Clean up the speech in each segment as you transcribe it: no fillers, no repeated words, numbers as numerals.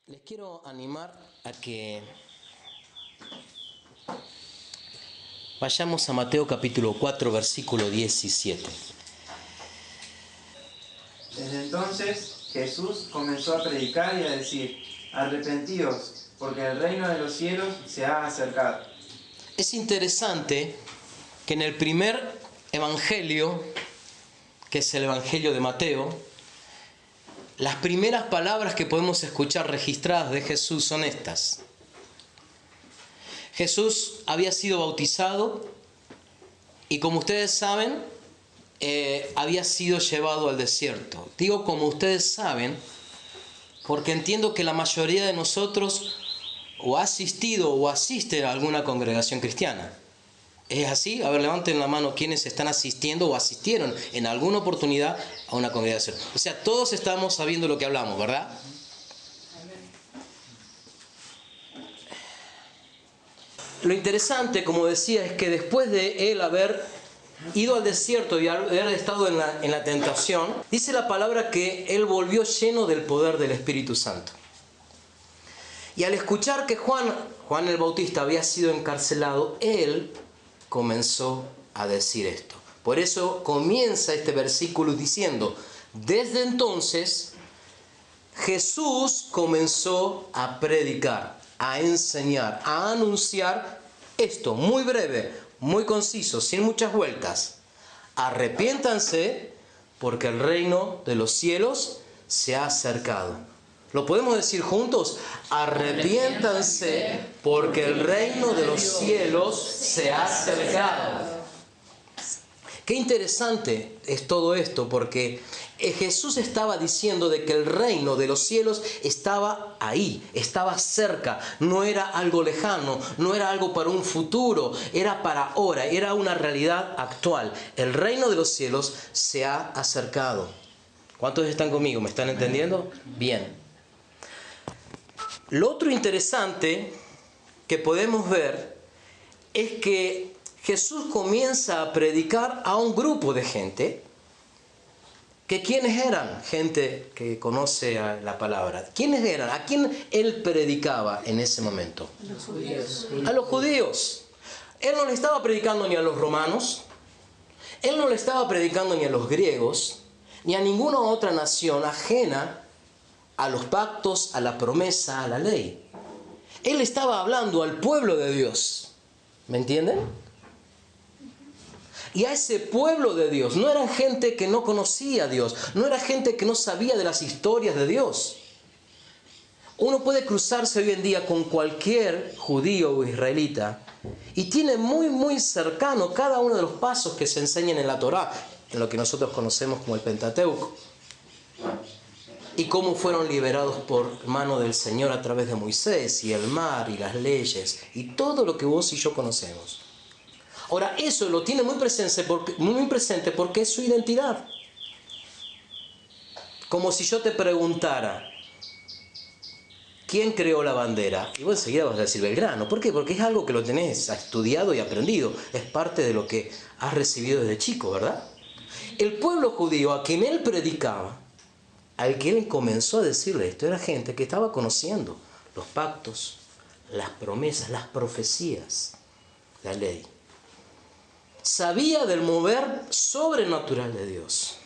Les quiero animar a que vayamos a Mateo capítulo 4, versículo 17. Desde entonces Jesús comenzó a predicar y a decir: arrepentíos, porque el reino de los cielos se ha acercado. Es interesante que en el primer evangelio, que es el evangelio de Mateo, las primeras palabras que podemos escuchar registradas de Jesús son estas. Jesús había sido bautizado y, como ustedes saben, había sido llevado al desierto. Digo como ustedes saben porque entiendo que la mayoría de nosotros o ha asistido o asiste a alguna congregación cristiana. ¿Es así? A ver, levanten la mano quienes están asistiendo o asistieron en alguna oportunidad a una congregación. O sea, todos estamos sabiendo lo que hablamos, ¿verdad? Lo interesante, como decía, es que después de él haber ido al desierto y haber estado en la tentación, dice la palabra que él volvió lleno del poder del Espíritu Santo. Y al escuchar que Juan el Bautista había sido encarcelado, él comenzó a decir esto. Por eso comienza este versículo diciendo: desde entonces Jesús comenzó a predicar, a enseñar, a anunciar esto, muy breve, muy conciso, sin muchas vueltas. Arrepiéntanse, porque el reino de los cielos se ha acercado. ¿Lo podemos decir juntos? Arrepiéntanse, porque el reino de los cielos se ha acercado. Qué interesante es todo esto, porque Jesús estaba diciendo de que el reino de los cielos estaba ahí, estaba cerca, no era algo lejano, no era algo para un futuro, era para ahora, era una realidad actual. El reino de los cielos se ha acercado. ¿Cuántos están conmigo? ¿Me están entendiendo? Bien. Lo otro interesante que podemos ver es que Jesús comienza a predicar a un grupo de gente. ¿Que quiénes eran? Gente que conoce la palabra. ¿Quiénes eran? ¿A quién él predicaba en ese momento? A los judíos. A los judíos. Él no le estaba predicando ni a los romanos, él no le estaba predicando ni a los griegos, ni a ninguna otra nación ajena a los pactos, a la promesa, a la ley. Él estaba hablando al pueblo de Dios. ¿Me entienden? Y a ese pueblo de Dios no eran gente que no conocía a Dios, no era gente que no sabía de las historias de Dios. Uno puede cruzarse hoy en día con cualquier judío o israelita y tiene muy, muy cercano cada uno de los pasos que se enseñan en la Torá, en lo que nosotros conocemos como el Pentateuco, y cómo fueron liberados por mano del Señor a través de Moisés y el mar y las leyes y todo lo que vos y yo conocemos. Ahora, eso lo tiene muy presente porque es su identidad. Como si yo te preguntara: ¿quién creó la bandera? Y vos enseguida vas a decir Belgrano. ¿Por qué? Porque es algo que lo tenés estudiado y aprendido. Es parte de lo que has recibido desde chico, ¿verdad? El pueblo judío a quien él predicaba, al que él comenzó a decirle esto, era gente que estaba conociendo los pactos, las promesas, las profecías, la ley. Sabía del mover sobrenatural de Dios.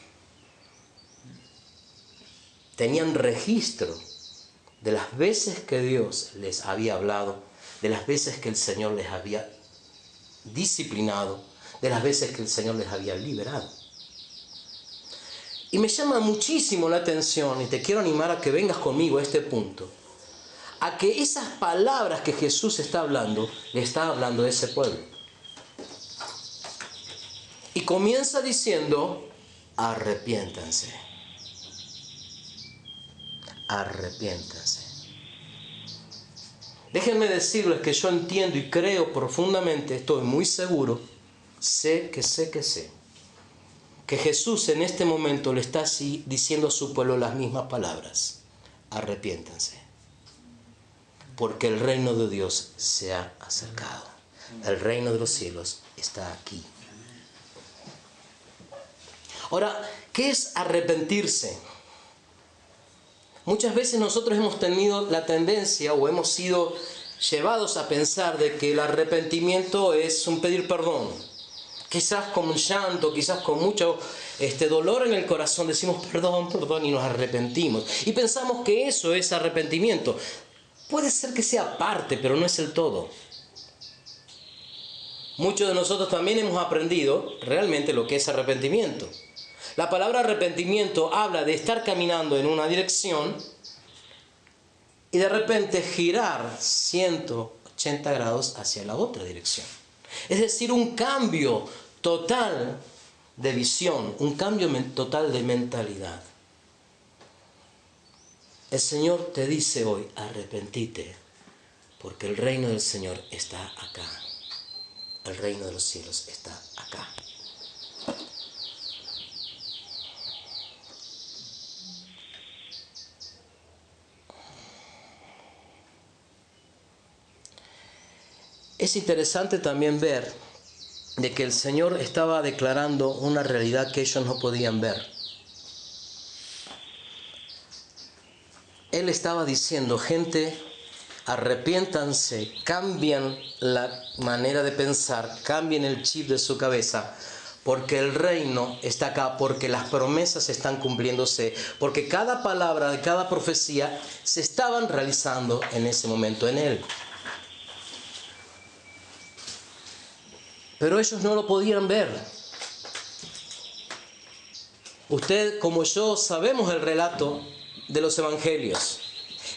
Tenían registro de las veces que Dios les había hablado, de las veces que el Señor les había disciplinado, de las veces que el Señor les había liberado. Y me llama muchísimo la atención, y te quiero animar a que vengas conmigo a este punto, a que esas palabras que Jesús está hablando, le está hablando a ese pueblo. Y comienza diciendo: arrepiéntanse. Arrepiéntanse. Déjenme decirles que yo entiendo y creo profundamente, estoy muy seguro, sé que Jesús en este momento le está diciendo a su pueblo las mismas palabras: arrepiéntanse, porque el reino de Dios se ha acercado. El reino de los cielos está aquí. Ahora, ¿qué es arrepentirse? Muchas veces nosotros hemos tenido la tendencia o hemos sido llevados a pensar de que el arrepentimiento es un pedir perdón. Quizás con un llanto, quizás con mucho dolor en el corazón decimos perdón, perdón y nos arrepentimos. Y pensamos que eso es arrepentimiento. Puede ser que sea parte, pero no es el todo. Muchos de nosotros también hemos aprendido realmente lo que es arrepentimiento. La palabra arrepentimiento habla de estar caminando en una dirección y de repente girar 180 grados hacia la otra dirección. Es decir, un cambio total de visión, un cambio total de mentalidad. El Señor te dice hoy, arrepentite, porque el reino del Señor está acá. El reino de los cielos está acá. Es interesante también ver de que el Señor estaba declarando una realidad que ellos no podían ver. Él estaba diciendo, gente, arrepiéntanse, cambien la manera de pensar, cambien el chip de su cabeza, porque el reino está acá, porque las promesas están cumpliéndose, porque cada palabra de cada profecía se estaban realizando en ese momento en Él. Pero ellos no lo podían ver. Usted, como yo, sabemos el relato de los evangelios.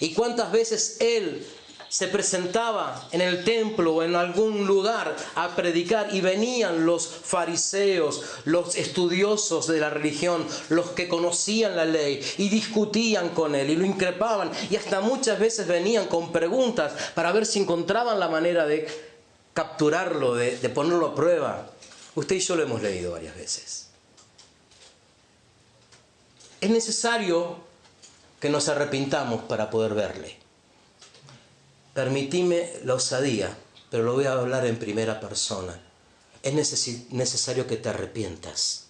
Y cuántas veces Él se presentaba en el templo o en algún lugar a predicar y venían los fariseos, los estudiosos de la religión, los que conocían la ley y discutían con Él y lo increpaban y hasta muchas veces venían con preguntas para ver si encontraban la manera de capturarlo, de ponerlo a prueba. Usted y yo lo hemos leído varias veces. Es necesario que nos arrepintamos para poder verle. Permitime la osadía, pero lo voy a hablar en primera persona. Es necesario que te arrepientas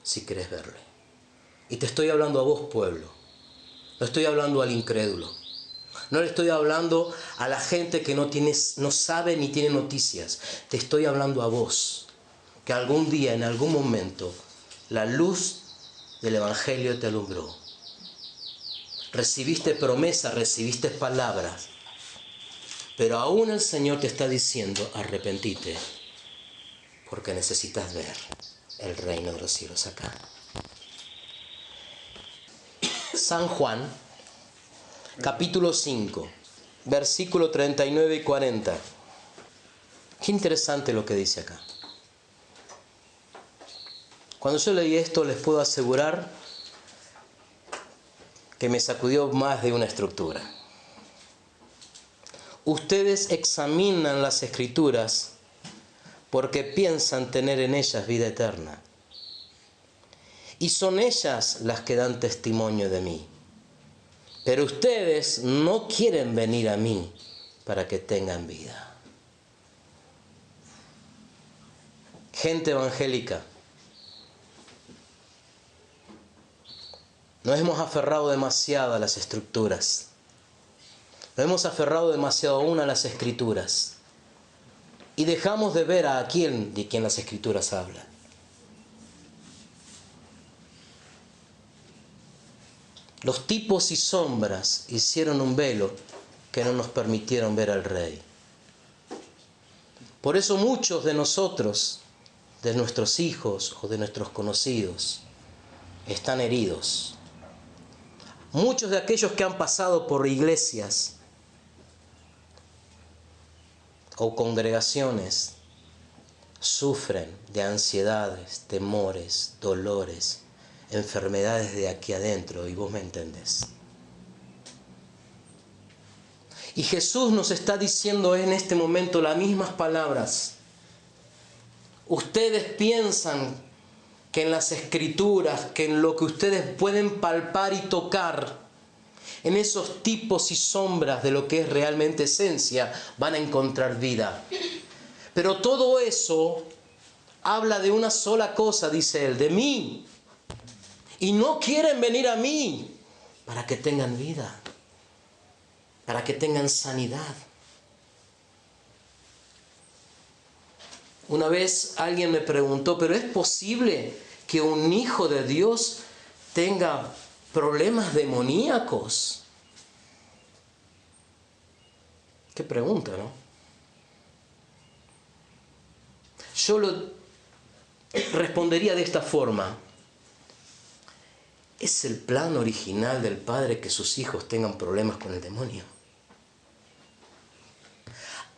si quieres verle. Y te estoy hablando a vos, pueblo. No estoy hablando al incrédulo. No le estoy hablando a la gente que no sabe ni tiene noticias. Te estoy hablando a vos, que algún día, en algún momento, la luz del Evangelio te alumbró. Recibiste promesas, recibiste palabras. Pero aún el Señor te está diciendo, arrepentite, porque necesitas ver el reino de los cielos acá. San Juan, capítulo 5, versículo 39 y 40. Qué interesante lo que dice acá. Cuando yo leí esto, les puedo asegurar que me sacudió más de una estructura. Ustedes examinan las Escrituras porque piensan tener en ellas vida eterna. Y son ellas las que dan testimonio de mí. Pero ustedes no quieren venir a mí para que tengan vida. Gente evangélica, nos hemos aferrado demasiado a las Escrituras. Nos hemos aferrado demasiado aún a las Escrituras. Y dejamos de ver de quién las Escrituras hablan. Los tipos y sombras hicieron un velo que no nos permitieron ver al Rey. Por eso muchos de nosotros, de nuestros hijos o de nuestros conocidos, están heridos. Muchos de aquellos que han pasado por iglesias o congregaciones sufren de ansiedades, temores, dolores, enfermedades de aquí adentro, y vos me entendés. Y Jesús nos está diciendo en este momento las mismas palabras. Ustedes piensan que en las Escrituras, que en lo que ustedes pueden palpar y tocar, en esos tipos y sombras de lo que es realmente esencia, van a encontrar vida. Pero todo eso habla de una sola cosa, dice él, de mí. Y no quieren venir a mí. para que tengan vida, para que tengan sanidad. Una vez alguien me preguntó, ¿pero es posible que un hijo de Dios tenga problemas demoníacos? Qué pregunta, ¿no? Yo lo respondería de esta forma. ¿Es el plan original del Padre que sus hijos tengan problemas con el demonio?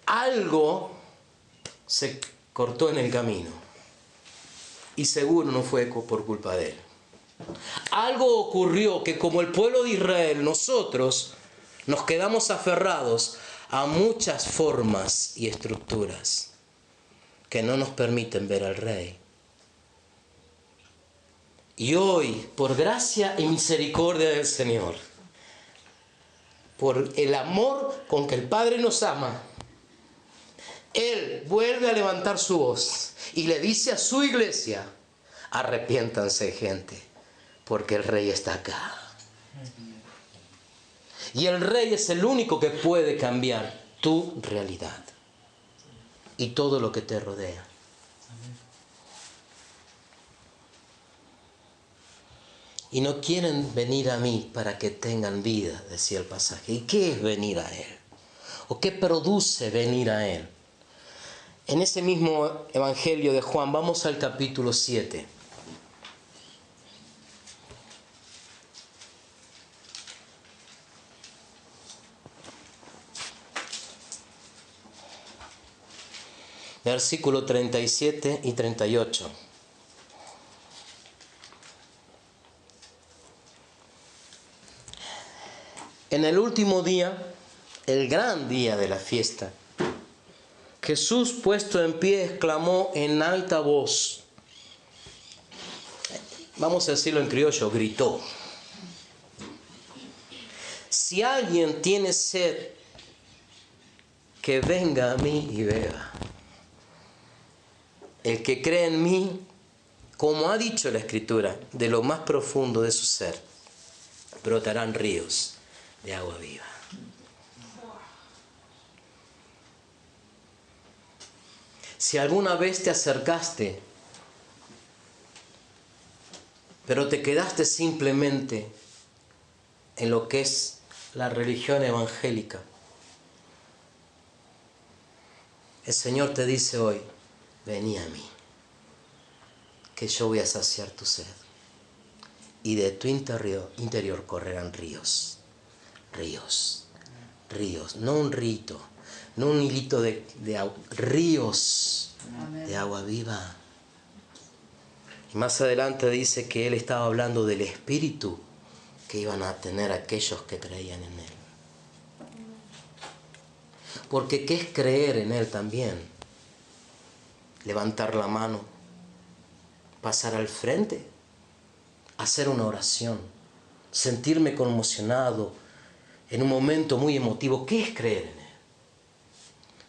Algo se cortó en el camino y seguro no fue por culpa de él. Algo ocurrió que, como el pueblo de Israel, nosotros nos quedamos aferrados a muchas formas y estructuras que no nos permiten ver al Rey. Y hoy, por gracia y misericordia del Señor, por el amor con que el Padre nos ama, Él vuelve a levantar su voz y le dice a su iglesia: arrepiéntanse, gente, porque el Rey está acá. Y el Rey es el único que puede cambiar tu realidad y todo lo que te rodea. Y no quieren venir a mí para que tengan vida, decía el pasaje. ¿Y qué es venir a Él? ¿O qué produce venir a Él? En ese mismo Evangelio de Juan, vamos al capítulo 7. Versículo 37 y 38. En el último día, el gran día de la fiesta, Jesús, puesto en pie, exclamó en alta voz. Vamos a decirlo en criollo, gritó: si alguien tiene sed, que venga a mí y beba. El que cree en mí, como ha dicho la Escritura, de lo más profundo de su ser brotarán ríos de agua viva. Si alguna vez te acercaste, pero te quedaste simplemente en lo que es la religión evangélica, el Señor te dice hoy: vení a mí, que yo voy a saciar tu sed. Y de tu interior correrán ríos, ríos, ríos. No un rito, no un hilito de agua, ríos de agua viva. Y más adelante dice que Él estaba hablando del Espíritu que iban a tener aquellos que creían en Él. Porque ¿qué es creer en Él también? Levantar la mano, pasar al frente, hacer una oración, sentirme conmocionado en un momento muy emotivo. ¿Qué es creer en Él?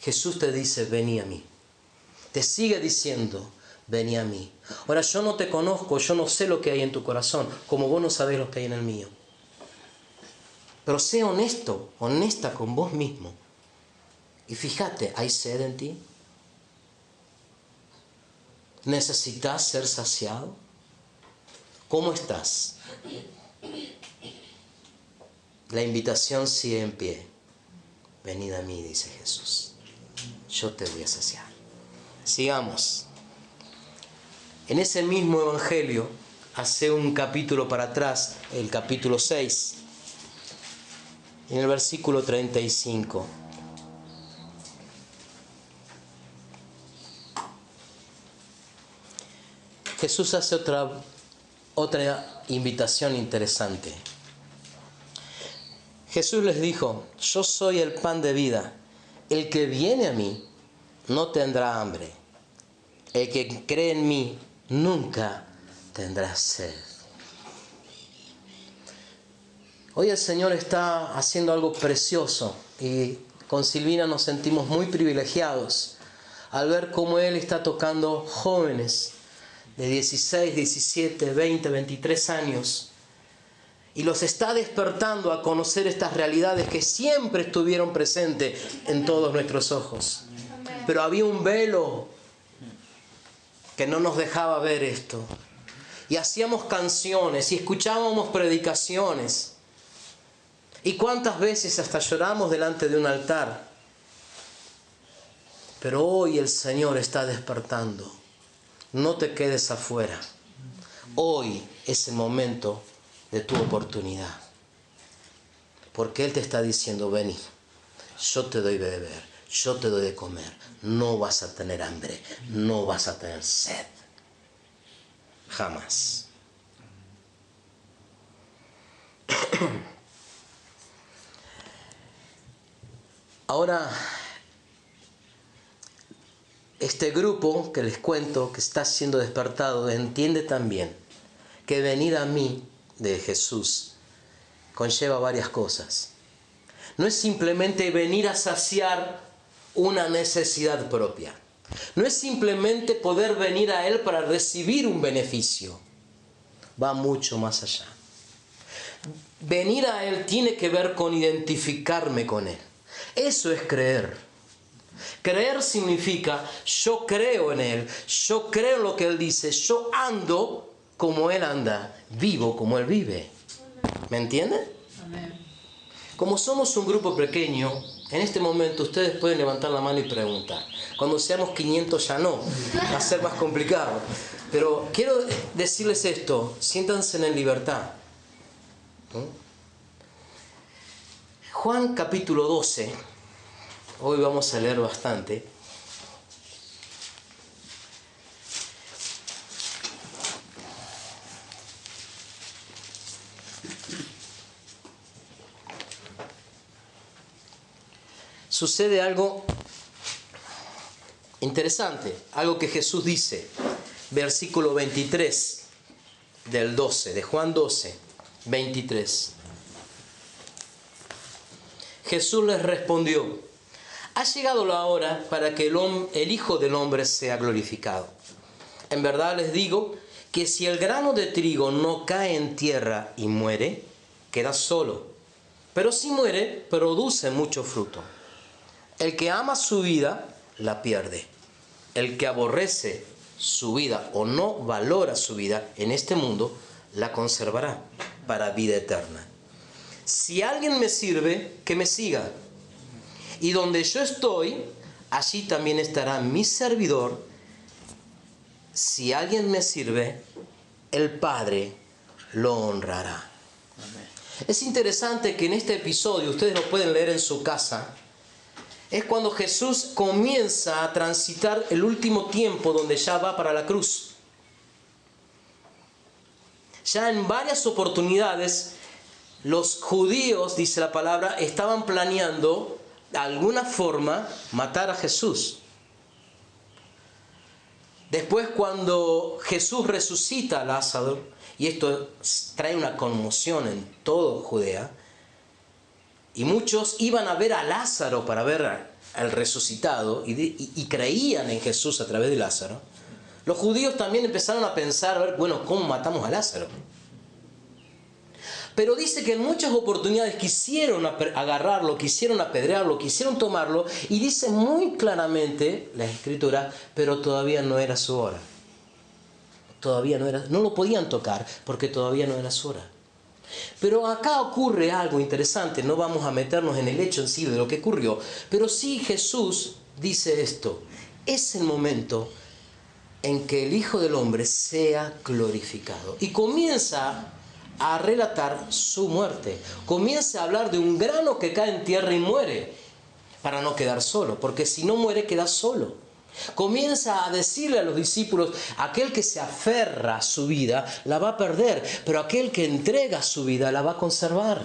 Jesús te dice: vení a mí. Te sigue diciendo: vení a mí. Ahora, yo no te conozco, yo no sé lo que hay en tu corazón, como vos no sabés lo que hay en el mío. Pero sé honesto, honesta con vos mismo. Y fíjate, ¿hay sed en ti? ¿Necesitas ser saciado? ¿Cómo estás? La invitación sigue en pie. Venid a mí, dice Jesús. Yo te voy a saciar. Sigamos. En ese mismo Evangelio, hace un capítulo para atrás, el capítulo 6, en el versículo 35. Jesús hace otra invitación interesante. Jesús les dijo: yo soy el pan de vida. El que viene a mí no tendrá hambre. El que cree en mí nunca tendrá sed. Hoy el Señor está haciendo algo precioso y con Silvina nos sentimos muy privilegiados al ver cómo Él está tocando jóvenes de 16, 17, 20, 23 años y los está despertando a conocer estas realidades que siempre estuvieron presentes en todos nuestros ojos. Pero había un velo que no nos dejaba ver esto. Y hacíamos canciones y escuchábamos predicaciones. Y cuántas veces hasta lloramos delante de un altar. Pero hoy el Señor está despertando. No te quedes afuera. Hoy es el momento de tu oportunidad. Porque Él te está diciendo, vení, yo te doy de beber, yo te doy de comer. No vas a tener hambre, no vas a tener sed. Jamás. Ahora, este grupo que les cuento, que está siendo despertado, entiende también que venir a mí de Jesús conlleva varias cosas. No es simplemente venir a saciar una necesidad propia. No es simplemente poder venir a Él para recibir un beneficio. Va mucho más allá. Venir a Él tiene que ver con identificarme con Él. Eso es creer. Creer significa yo creo en Él, yo creo en lo que Él dice, yo ando como Él anda, vivo como Él vive. ¿Me entienden? Amén. Como somos un grupo pequeño, en este momento ustedes pueden levantar la mano y preguntar. Cuando seamos 500 ya no, va a ser más complicado. Pero quiero decirles esto, siéntanse en libertad. Juan capítulo 12, hoy vamos a leer bastante. Sucede algo interesante, algo que Jesús dice, versículo 23 del 12, de Juan 12, 23. Jesús les respondió, ha llegado la hora para que el Hijo del Hombre sea glorificado. En verdad les digo que si el grano de trigo no cae en tierra y muere, queda solo. Pero si muere, produce mucho fruto. El que ama su vida, la pierde. El que aborrece su vida o no valora su vida en este mundo, la conservará para vida eterna. Si alguien me sirve, que me siga. Y donde yo estoy, allí también estará mi servidor. Si alguien me sirve, el Padre lo honrará. Amén. Es interesante que en este episodio, ustedes lo pueden leer en su casa, es cuando Jesús comienza a transitar el último tiempo donde ya va para la cruz. Ya en varias oportunidades los judíos, dice la palabra, estaban planeando de alguna forma matar a Jesús. Después cuando Jesús resucita a Lázaro, y esto trae una conmoción en toda Judea, y muchos iban a ver a Lázaro para ver al resucitado y creían en Jesús a través de Lázaro. Los judíos también empezaron a pensar, a ver, bueno, ¿cómo matamos a Lázaro? Pero dice que en muchas oportunidades quisieron agarrarlo, quisieron apedrearlo, quisieron tomarlo, y dice muy claramente la Escritura, pero todavía no era su hora. Todavía no lo podían tocar porque todavía no era su hora. Pero acá ocurre algo interesante, no vamos a meternos en el hecho en sí de lo que ocurrió, pero sí Jesús dice esto, es el momento en que el Hijo del Hombre sea glorificado. Y comienza a relatar su muerte, comienza a hablar de un grano que cae en tierra y muere, para no quedar solo, porque si no muere queda solo. Comienza a decirle a los discípulos, aquel que se aferra a su vida la va a perder, pero aquel que entrega su vida la va a conservar.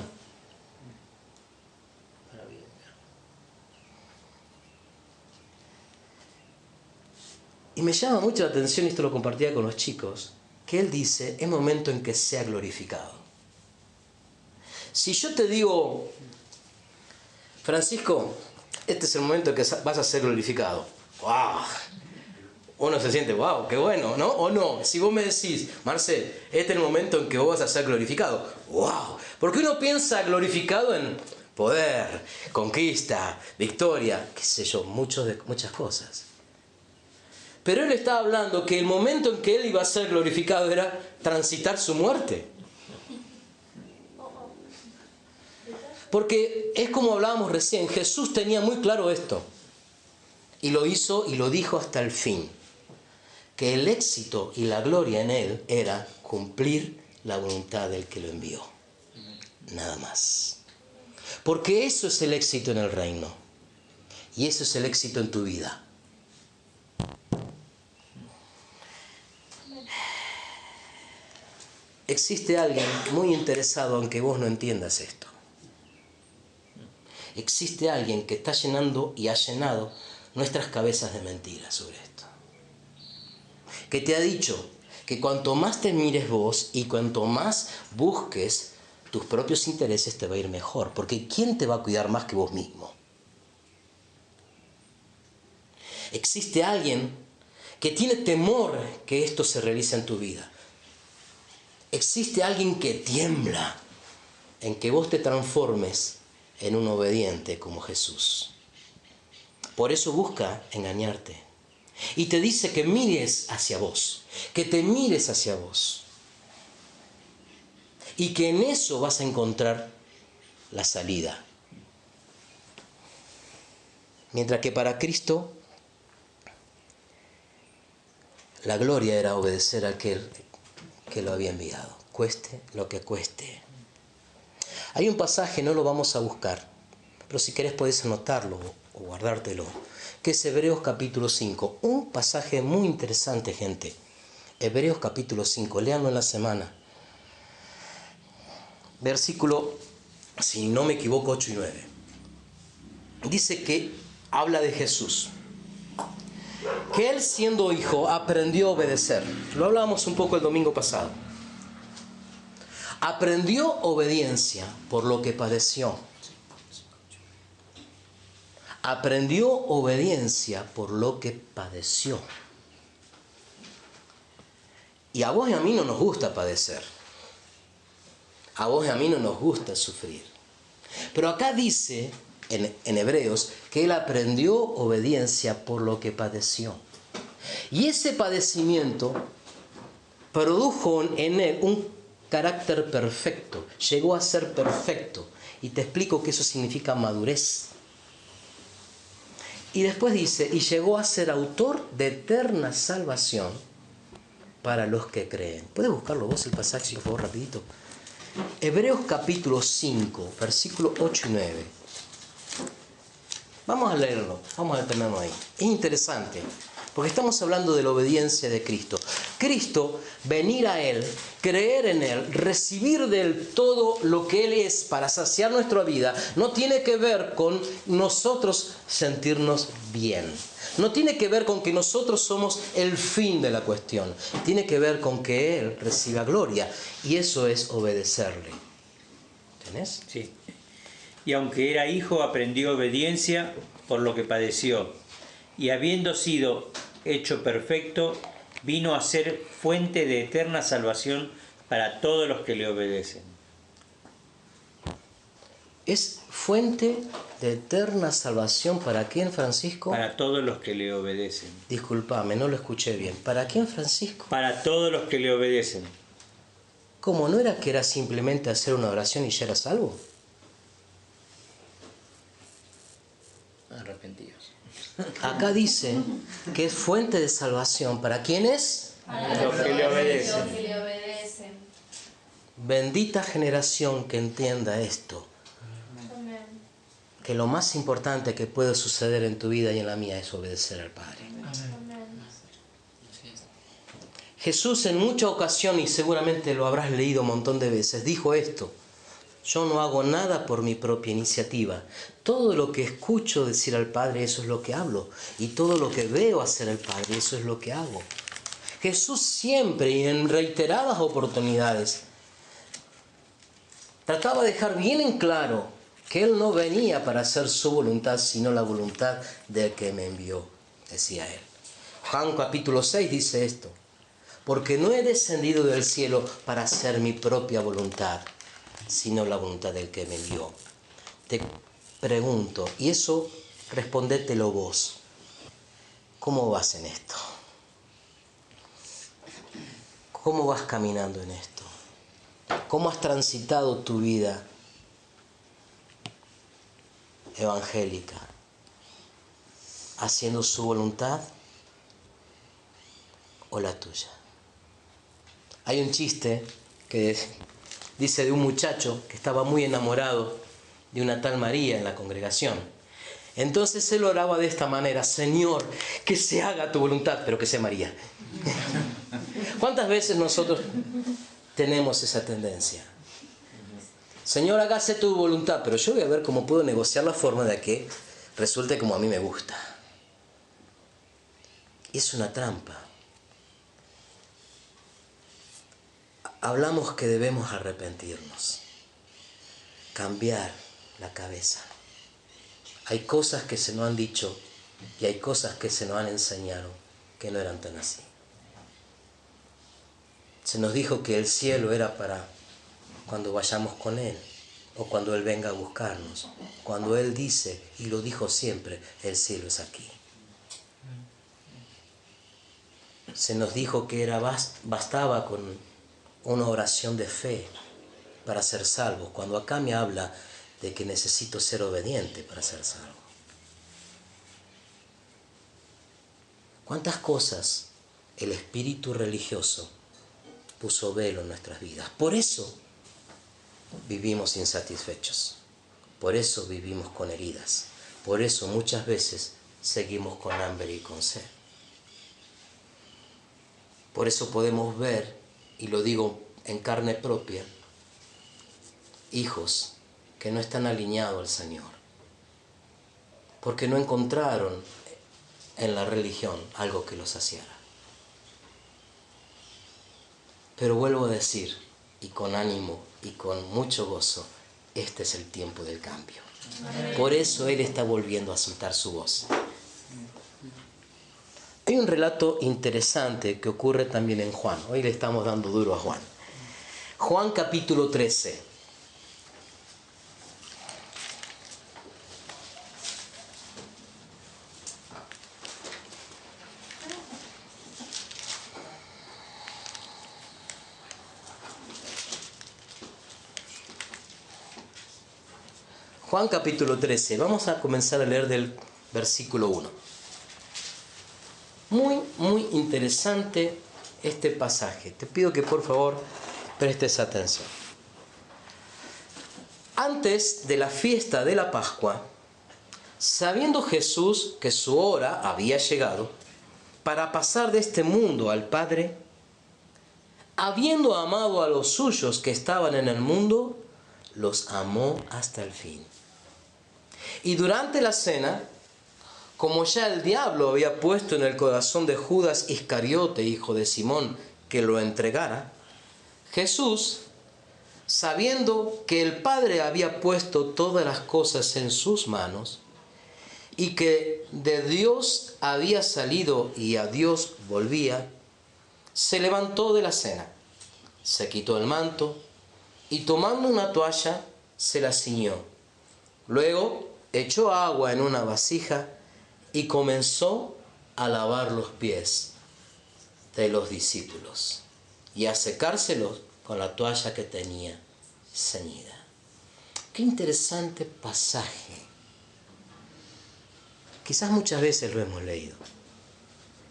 Y me llama mucho la atención, y esto lo compartía con los chicos, que él dice, es momento en que sea glorificado. Si yo te digo, Francisco, este es el momento en que vas a ser glorificado. ¡Wow! Uno se siente, wow, qué bueno, ¿no? O no, si vos me decís, Marcel, este es el momento en que vos vas a ser glorificado. ¡Wow! Porque uno piensa glorificado en poder, conquista, victoria, qué sé yo, muchas cosas. Pero él estaba hablando que el momento en que él iba a ser glorificado era transitar su muerte. Porque es como hablábamos recién, Jesús tenía muy claro esto. Y lo hizo y lo dijo hasta el fin. Que el éxito y la gloria en él era cumplir la voluntad del que lo envió. Nada más. Porque eso es el éxito en el reino. Y eso es el éxito en tu vida. Existe alguien muy interesado aunque vos no entiendas esto. Existe alguien que está llenando y ha llenado nuestras cabezas de mentiras sobre esto. Que te ha dicho que cuanto más te mires vos y cuanto más busques tus propios intereses te va a ir mejor. Porque ¿quién te va a cuidar más que vos mismo? Existe alguien que tiene temor que esto se realice en tu vida. Existe alguien que tiembla en que vos te transformes en un obediente como Jesús. Por eso busca engañarte. Y te dice que mires hacia vos, que te mires hacia vos. Y que en eso vas a encontrar la salida. Mientras que para Cristo la gloria era obedecer a aquel que lo había enviado, cueste lo que cueste. Hay un pasaje, no lo vamos a buscar, pero si querés podés anotarlo o guardártelo, que es Hebreos capítulo 5. Un pasaje muy interesante, gente. Hebreos capítulo 5, léanlo en la semana. Versículo, si no me equivoco, 8 y 9. Dice que habla de Jesús. Que él siendo hijo aprendió a obedecer. Lo hablábamos un poco el domingo pasado. Aprendió obediencia por lo que padeció. Aprendió obediencia por lo que padeció. Y a vos y a mí no nos gusta padecer. A vos y a mí no nos gusta sufrir. Pero acá dice, en Hebreos, que él aprendió obediencia por lo que padeció. Y ese padecimiento produjo en él un carácter perfecto. Llegó a ser perfecto. Y te explico que eso significa madurez. Y después dice, y llegó a ser autor de eterna salvación para los que creen. ¿Puedes buscarlo vos el pasaje, por favor, rapidito? Hebreos capítulo 5, versículos 8 y 9. Vamos a leerlo, vamos a detenernos ahí. Es interesante, porque estamos hablando de la obediencia de Cristo. Cristo, venir a Él, creer en Él, recibir de Él todo lo que Él es para saciar nuestra vida, no tiene que ver con nosotros sentirnos bien. No tiene que ver con que nosotros somos el fin de la cuestión. Tiene que ver con que Él reciba gloria. Y eso es obedecerle. ¿Tenés? Sí. Y aunque era hijo, aprendió obediencia por lo que padeció. Y habiendo sido hecho perfecto, vino a ser fuente de eterna salvación para todos los que le obedecen. ¿Es fuente de eterna salvación para quién, Francisco? Para todos los que le obedecen. Disculpame, no lo escuché bien. ¿Para quién, Francisco? Para todos los que le obedecen. ¿Cómo? ¿No era que era simplemente hacer una oración y ya era salvo? Arrepentidos. Acá dice que es fuente de salvación. ¿Para quiénes? Para los que le obedecen. Bendita generación que entienda esto. Que lo más importante que puede suceder en tu vida y en la mía es obedecer al Padre. Jesús en muchas ocasiones, y seguramente lo habrás leído un montón de veces, dijo esto: yo no hago nada por mi propia iniciativa. Todo lo que escucho decir al Padre, eso es lo que hablo. Y todo lo que veo hacer al Padre, eso es lo que hago. Jesús siempre y en reiteradas oportunidades trataba de dejar bien en claro que Él no venía para hacer su voluntad, sino la voluntad del que me envió, decía Él. Juan capítulo 6 dice esto: porque no he descendido del cielo para hacer mi propia voluntad, sino la voluntad del que me envió. Te pregunto, y eso respondételo vos, ¿cómo vas en esto? ¿Cómo vas caminando en esto? ¿Cómo has transitado tu vida evangélica? ¿Haciendo su voluntad o la tuya? Hay un chiste que dice de un muchacho que estaba muy enamorado de una tal María en la congregación. Entonces él oraba de esta manera: Señor, que se haga tu voluntad, pero que sea María. ¿Cuántas veces nosotros tenemos esa tendencia? Señor, hágase tu voluntad, pero yo voy a ver cómo puedo negociar la forma de que resulte como a mí me gusta. Y es una trampa. Hablamos que debemos arrepentirnos, cambiar la cabeza. Hay cosas que se nos han dicho y hay cosas que se nos han enseñado que no eran tan así. Se nos dijo que el cielo era para cuando vayamos con Él o cuando Él venga a buscarnos. Cuando Él dice, y lo dijo siempre, el cielo es aquí. Se nos dijo que bastaba con una oración de fe para ser salvos, cuando acá me habla de que necesito ser obediente para ser salvo. ¿Cuántas cosas el espíritu religioso puso velo en nuestras vidas? Por eso vivimos insatisfechos, por eso vivimos con heridas, por eso muchas veces seguimos con hambre y con sed. Por eso podemos ver, y lo digo en carne propia, hijos que no están alineados al Señor, porque no encontraron en la religión algo que los saciara. Pero vuelvo a decir, y con ánimo y con mucho gozo, este es el tiempo del cambio. Por eso Él está volviendo a soltar su voz. Hay un relato interesante que ocurre también en Juan. Hoy le estamos dando duro a Juan. Juan capítulo 13. Juan capítulo 13. Vamos a comenzar a leer del versículo 1. Muy interesante este pasaje. Te pido que por favor prestes atención. Antes de la fiesta de la Pascua, sabiendo Jesús que su hora había llegado para pasar de este mundo al Padre, habiendo amado a los suyos que estaban en el mundo, los amó hasta el fin. Y durante la cena, como ya el diablo había puesto en el corazón de Judas Iscariote, hijo de Simón, que lo entregara, Jesús, sabiendo que el Padre había puesto todas las cosas en sus manos, y que de Dios había salido y a Dios volvía, se levantó de la cena, se quitó el manto, y tomando una toalla, se la ciñó. Luego echó agua en una vasija, y comenzó a lavar los pies de los discípulos y a secárselos con la toalla que tenía ceñida. Qué interesante pasaje. Quizás muchas veces lo hemos leído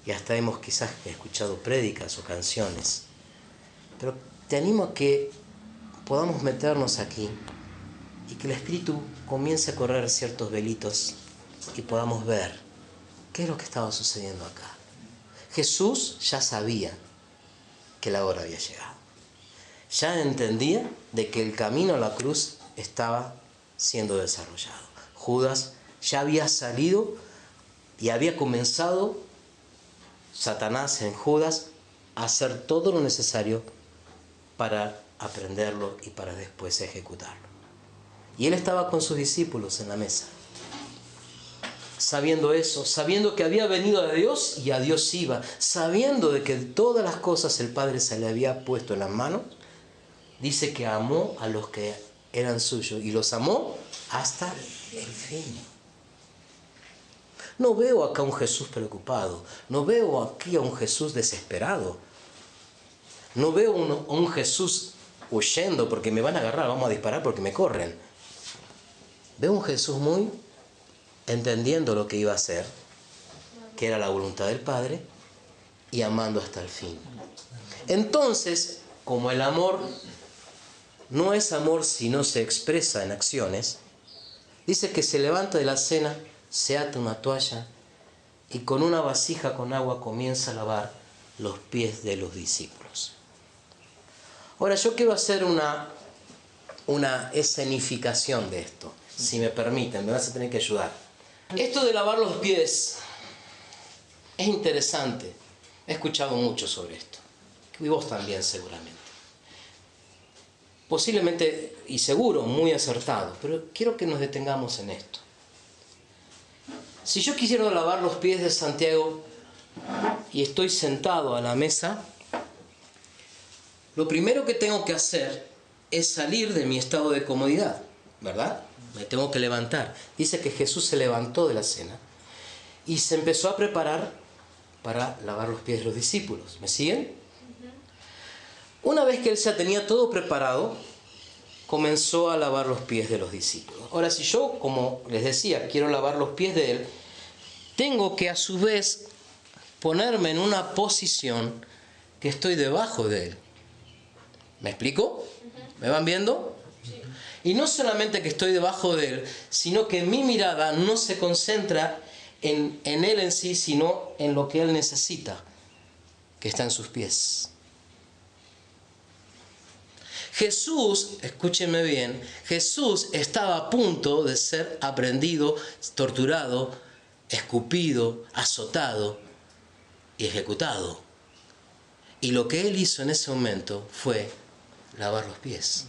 y hasta hemos quizás escuchado prédicas o canciones, pero te animo a que podamos meternos aquí y que el Espíritu comience a correr ciertos velitos y podamos ver qué es lo que estaba sucediendo acá. Jesús ya sabía que la hora había llegado. Ya entendía de que el camino a la cruz estaba siendo desarrollado. Judas ya había salido y había comenzado Satanás en Judas a hacer todo lo necesario para aprenderlo y para después ejecutarlo. Y él estaba con sus discípulos en la mesa. Sabiendo eso, sabiendo que había venido de Dios y a Dios iba, sabiendo de que todas las cosas el Padre se le había puesto en las manos, dice que amó a los que eran suyos y los amó hasta el fin. No veo acá un Jesús preocupado, no veo aquí a un Jesús desesperado, no veo un Jesús huyendo porque me van a agarrar, vamos a disparar porque me corren. Veo un Jesús muy entendiendo lo que iba a hacer, que era la voluntad del Padre, y amando hasta el fin. Entonces, como el amor no es amor si no se expresa en acciones, dice que se levanta de la cena, se ata una toalla y con una vasija con agua comienza a lavar los pies de los discípulos. Ahora yo quiero hacer una escenificación de esto, si me permiten, me vas a tener que ayudar. Esto de lavar los pies es interesante, he escuchado mucho sobre esto, y vos también seguramente. Posiblemente y seguro muy acertado, pero quiero que nos detengamos en esto. Si yo quisiera lavar los pies de Santiago y estoy sentado a la mesa, lo primero que tengo que hacer es salir de mi estado de comodidad, ¿verdad? Me tengo que levantar. Dice que Jesús se levantó de la cena y se empezó a preparar para lavar los pies de los discípulos. ¿Me siguen? Una vez que él ya tenía todo preparado, comenzó a lavar los pies de los discípulos. Ahora, si yo, como les decía, quiero lavar los pies de él, tengo que a su vez ponerme en una posición que estoy debajo de él. ¿Me explico? ¿Me van viendo? Y no solamente que estoy debajo de él, sino que mi mirada no se concentra en él en sí, sino en lo que él necesita, que está en sus pies. Jesús, escúchenme bien, Jesús estaba a punto de ser aprendido, torturado, escupido, azotado y ejecutado. Y lo que él hizo en ese momento fue lavar los pies.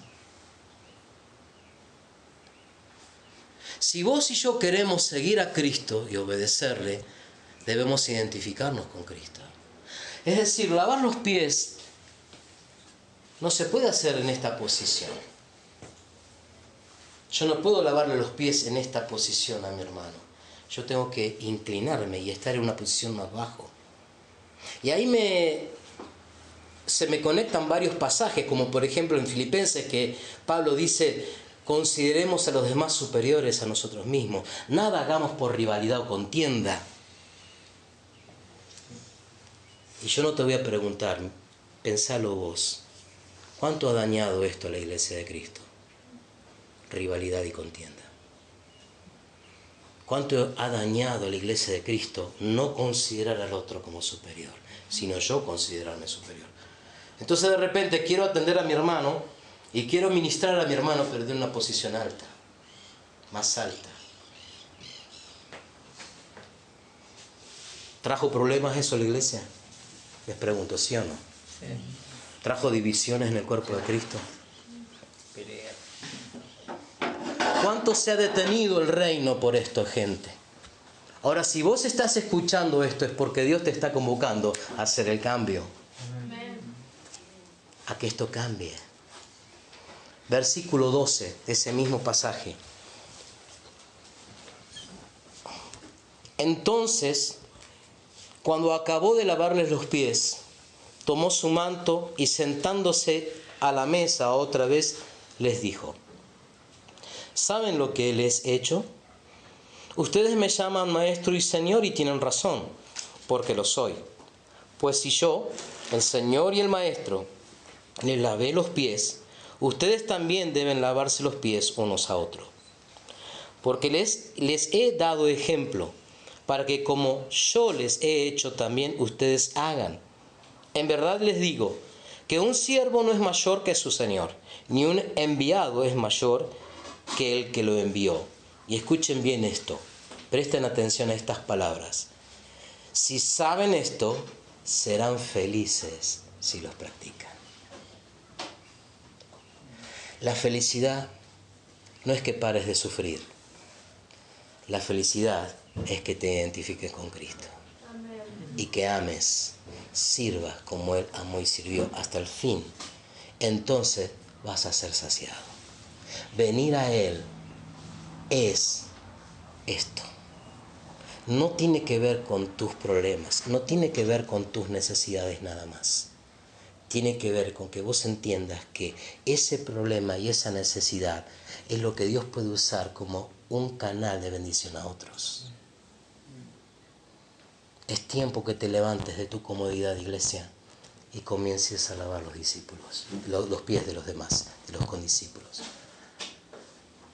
Si vos y yo queremos seguir a Cristo y obedecerle, debemos identificarnos con Cristo. Es decir, lavar los pies no se puede hacer en esta posición. Yo no puedo lavarle los pies en esta posición a mi hermano. Yo tengo que inclinarme y estar en una posición más bajo. Y ahí se me conectan varios pasajes, como por ejemplo en Filipenses, que Pablo dice: consideremos a los demás superiores a nosotros mismos. Nada hagamos por rivalidad o contienda. Y yo no te voy a preguntar, pensalo vos. ¿Cuánto ha dañado esto a la Iglesia de Cristo? Rivalidad y contienda. ¿Cuánto ha dañado a la Iglesia de Cristo no considerar al otro como superior, sino yo considerarme superior? Entonces de repente quiero atender a mi hermano y quiero ministrar a mi hermano, pero de una posición alta, más alta. ¿Trajo problemas eso a la Iglesia? Les pregunto, ¿sí o no? Sí. ¿Trajo divisiones en el cuerpo de Cristo? ¿Cuánto se ha detenido el reino por esto, gente? Ahora, si vos estás escuchando esto, es porque Dios te está convocando a hacer el cambio. A que esto cambie. Versículo 12 de ese mismo pasaje. Entonces, cuando acabó de lavarles los pies, tomó su manto y sentándose a la mesa otra vez les dijo: ¿saben lo que les he hecho? Ustedes me llaman maestro y señor y tienen razón, porque lo soy. Pues si yo, el señor y el maestro, les lavé los pies, ustedes también deben lavarse los pies unos a otros. Porque les he dado ejemplo, para que como yo les he hecho también ustedes hagan. En verdad les digo que un siervo no es mayor que su señor, ni un enviado es mayor que el que lo envió. Y escuchen bien esto, presten atención a estas palabras. Si saben esto, serán felices si los practican. La felicidad no es que pares de sufrir. La felicidad es que te identifiques con Cristo. Amén. Y que ames, sirvas como Él amó y sirvió hasta el fin. Entonces vas a ser saciado. Venir a Él es esto. No tiene que ver con tus problemas, no tiene que ver con tus necesidades nada más. Tiene que ver con que vos entiendas que ese problema y esa necesidad es lo que Dios puede usar como un canal de bendición a otros. Es tiempo que te levantes de tu comodidad, iglesia, y comiences a lavar los discípulos, los pies de los demás, de los condiscípulos.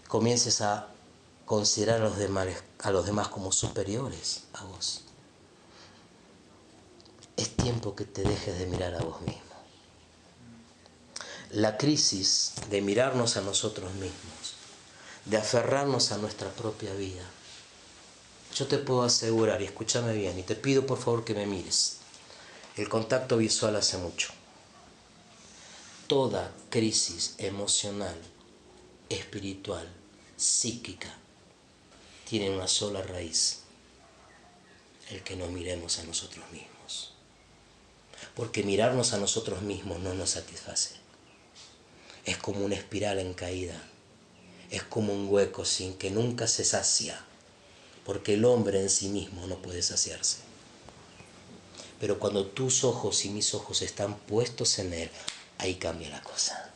Comiences a considerar a los demás como superiores a vos. Es tiempo que te dejes de mirar a vos mismo. La crisis de mirarnos a nosotros mismos, de aferrarnos a nuestra propia vida. Yo te puedo asegurar, y escúchame bien, y te pido por favor que me mires. El contacto visual hace mucho. Toda crisis emocional, espiritual, psíquica, tiene una sola raíz: el que nos miremos a nosotros mismos. Porque mirarnos a nosotros mismos no nos satisface. Es como una espiral en caída. Es como un hueco sin que nunca se sacia. Porque el hombre en sí mismo no puede saciarse. Pero cuando tus ojos y mis ojos están puestos en Él, ahí cambia la cosa.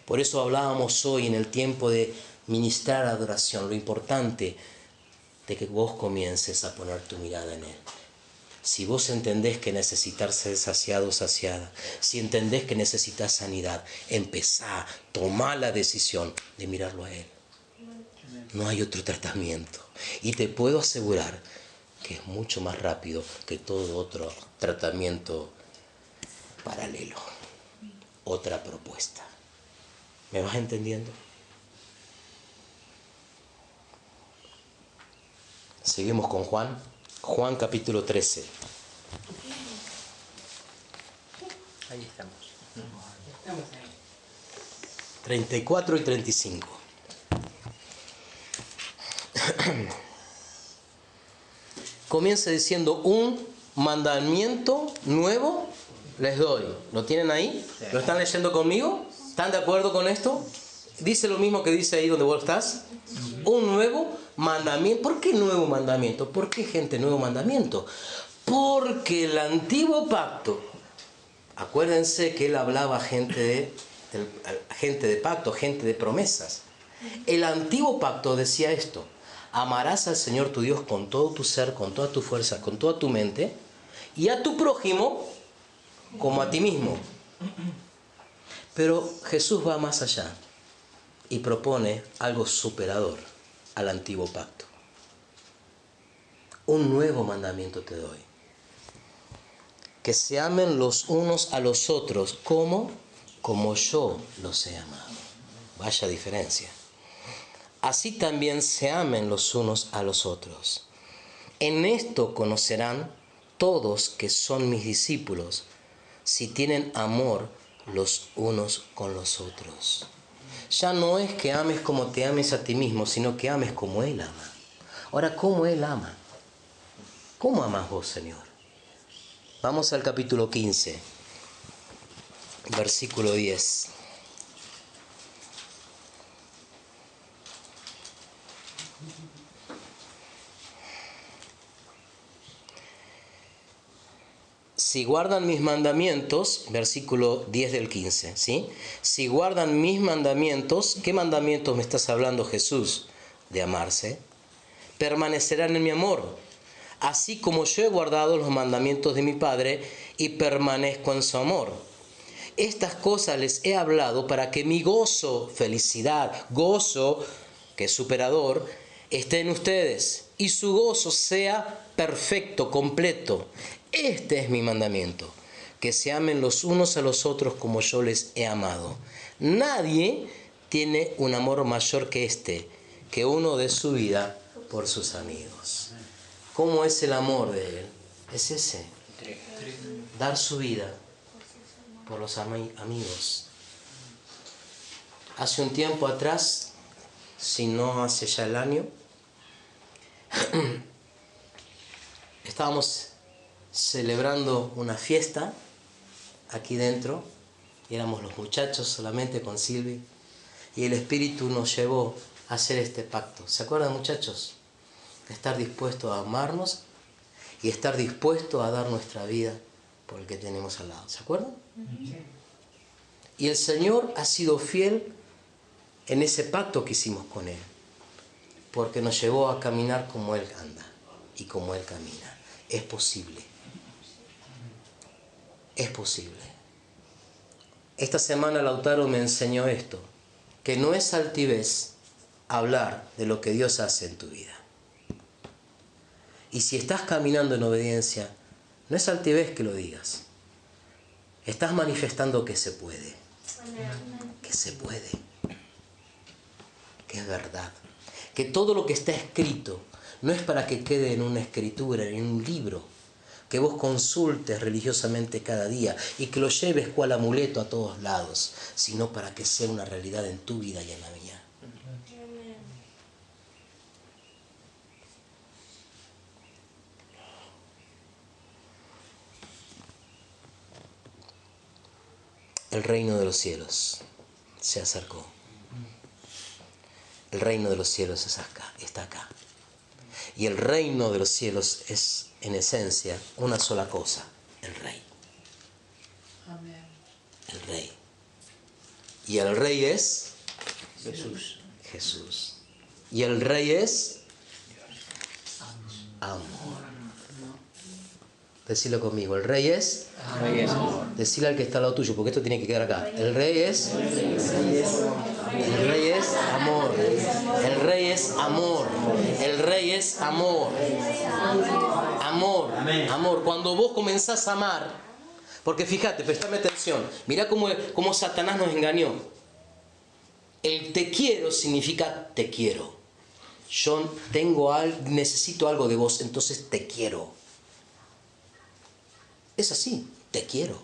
Por eso hablábamos hoy en el tiempo de ministrar adoración, lo importante de que vos comiences a poner tu mirada en Él. Si vos entendés que necesitas ser saciado o saciada, si entendés que necesitas sanidad, empezá, tomá la decisión de mirarlo a Él. No hay otro tratamiento. Y te puedo asegurar que es mucho más rápido que todo otro tratamiento paralelo. Otra propuesta. ¿Me vas entendiendo? Seguimos con Juan. Juan capítulo 13. Ahí estamos. 34 y 35. Comienza diciendo: un mandamiento nuevo les doy. ¿Lo tienen ahí? Sí. ¿Lo están leyendo conmigo? ¿Están de acuerdo con esto? Dice lo mismo que dice ahí donde vos estás. Un nuevo mandamiento. ¿Por qué nuevo mandamiento? ¿Por qué, gente, nuevo mandamiento? Porque el antiguo pacto, acuérdense que él hablaba a gente de pacto, gente de promesas. El antiguo pacto decía esto: amarás al Señor tu Dios con todo tu ser, con toda tu fuerza, con toda tu mente, y a tu prójimo como a ti mismo. Pero Jesús va más allá y propone algo superador al antiguo pacto. Un nuevo mandamiento te doy: que se amen los unos a los otros como yo los he amado. Vaya diferencia. Así también se amen los unos a los otros. En esto conocerán todos que son mis discípulos, si tienen amor los unos con los otros. Ya no es que ames como te ames a ti mismo, sino que ames como Él ama. Ahora, ¿cómo Él ama? ¿Cómo amas vos, Señor? Vamos al capítulo 15, versículo 10. Si guardan mis mandamientos, versículo 10 del 15, ¿sí? Si guardan mis mandamientos, ¿qué mandamientos me estás hablando, Jesús? De amarse. Permanecerán en mi amor, así como yo he guardado los mandamientos de mi Padre y permanezco en su amor. Estas cosas les he hablado para que mi gozo, felicidad, gozo, que es superador, esté en ustedes y su gozo sea perfecto, completo. Este es mi mandamiento, que se amen los unos a los otros como yo les he amado. Nadie tiene un amor mayor que este, que uno dé su vida por sus amigos. ¿Cómo es el amor de Él? Es ese, dar su vida por los amigos. Hace un tiempo atrás, si no hace ya el año, estábamos celebrando una fiesta aquí dentro, y éramos los muchachos solamente con Silvi, Y el Espíritu nos llevó a hacer este pacto. ¿Se acuerdan, muchachos? Estar dispuesto a amarnos y estar dispuesto a dar nuestra vida por el que tenemos al lado. ¿Se acuerdan? Y el Señor ha sido fiel en ese pacto que hicimos con Él, porque nos llevó a caminar como Él anda y como Él camina. Es posible. Es posible. Esta semana Lautaro me enseñó esto, que no es altivez hablar de lo que Dios hace en tu vida. Y si estás caminando en obediencia, no es altivez que lo digas. Estás manifestando que se puede. Que se puede. Que es verdad. Que todo lo que está escrito no es para que quede en una escritura, en un libro, que vos consultes religiosamente cada día y que lo lleves cual amuleto a todos lados, sino para que sea una realidad en tu vida y en la mía. El reino de los cielos se acercó. El reino de los cielos está acá. Y el reino de los cielos es, en esencia, una sola cosa: el Rey. Amén. El Rey. Y el Rey es Jesús. Jesús. Y el Rey es amor. Decilo conmigo. El Rey es Rey es amor. Decile al que está al lado tuyo, porque esto tiene que quedar acá. El Rey es amor. El Rey es amor. El Rey es amor. Amor. Amor. Cuando vos comenzás a amar, porque fíjate, prestame atención, mirá cómo Satanás nos engañó. El te quiero significa te quiero. Yo necesito algo de vos, entonces te quiero. Es así, te quiero.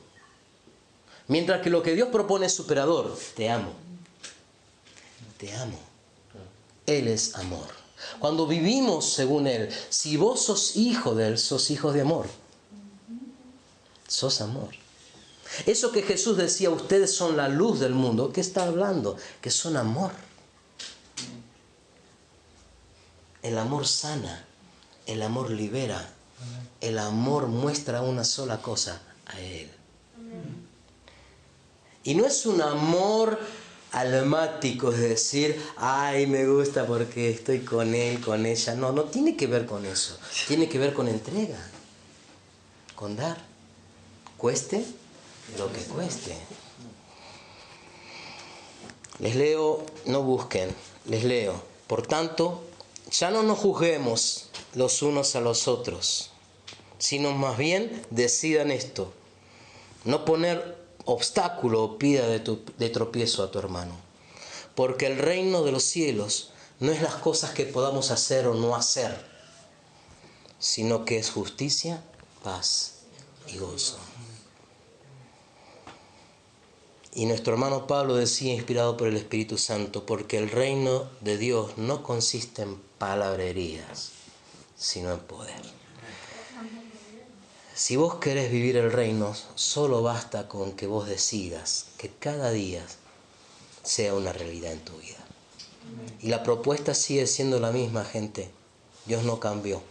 Mientras que lo que Dios propone es superador. Te amo. Te amo. Él es amor. Cuando vivimos según Él, si vos sos hijo de Él, sos hijo de amor. Sos amor. Eso que Jesús decía, ustedes son la luz del mundo, ¿qué está hablando? Que son amor. El amor sana. El amor libera. El amor muestra una sola cosa: a Él. Y no es un amor almático, es decir, ay, me gusta porque estoy con él, con ella. No, no tiene que ver con eso. Tiene que ver con entrega, con dar. Cueste lo que cueste. Les leo, no busquen, les leo. Por tanto, ya no nos juzguemos los unos a los otros, sino más bien decidan esto: no poner obstáculo o piedra de tropiezo a tu hermano, porque el reino de los cielos no es las cosas que podamos hacer o no hacer, sino que es justicia, paz y gozo. Y nuestro hermano Pablo decía, inspirado por el Espíritu Santo, porque el reino de Dios no consiste en palabrerías, sino en poder. Si vos querés vivir el reino, solo basta con que vos decidas que cada día sea una realidad en tu vida. Y la propuesta sigue siendo la misma, gente. Dios no cambió.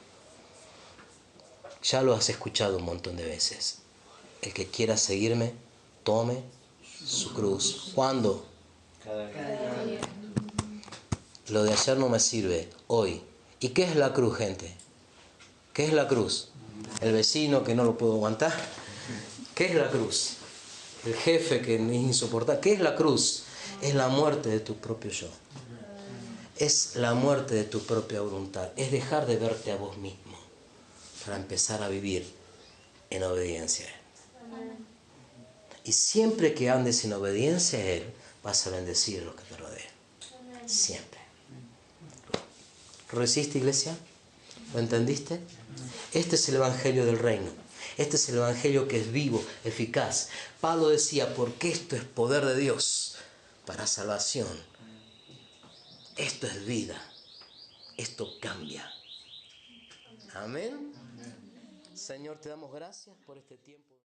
Ya lo has escuchado un montón de veces. El que quiera seguirme, tome su cruz. ¿Cuándo? Cada día. Lo de ayer no me sirve, hoy. ¿Y qué es la cruz, gente? ¿Qué es la cruz? El vecino que no lo puedo aguantar. ¿Qué es la cruz? El jefe que es insoportable. ¿Qué es la cruz? Es la muerte de tu propio yo. Es la muerte de tu propia voluntad. Es dejar de verte a vos mismo para empezar a vivir en obediencia a Él. Y siempre que andes en obediencia a Él, vas a bendecir a los que te rodean. Siempre. ¿Lo recibiste, iglesia? ¿Lo entendiste? Este es el evangelio del reino. Este es el evangelio que es vivo, eficaz. Pablo decía, porque esto es poder de Dios para salvación. Esto es vida. Esto cambia. Amén. Señor, te damos gracias por este tiempo.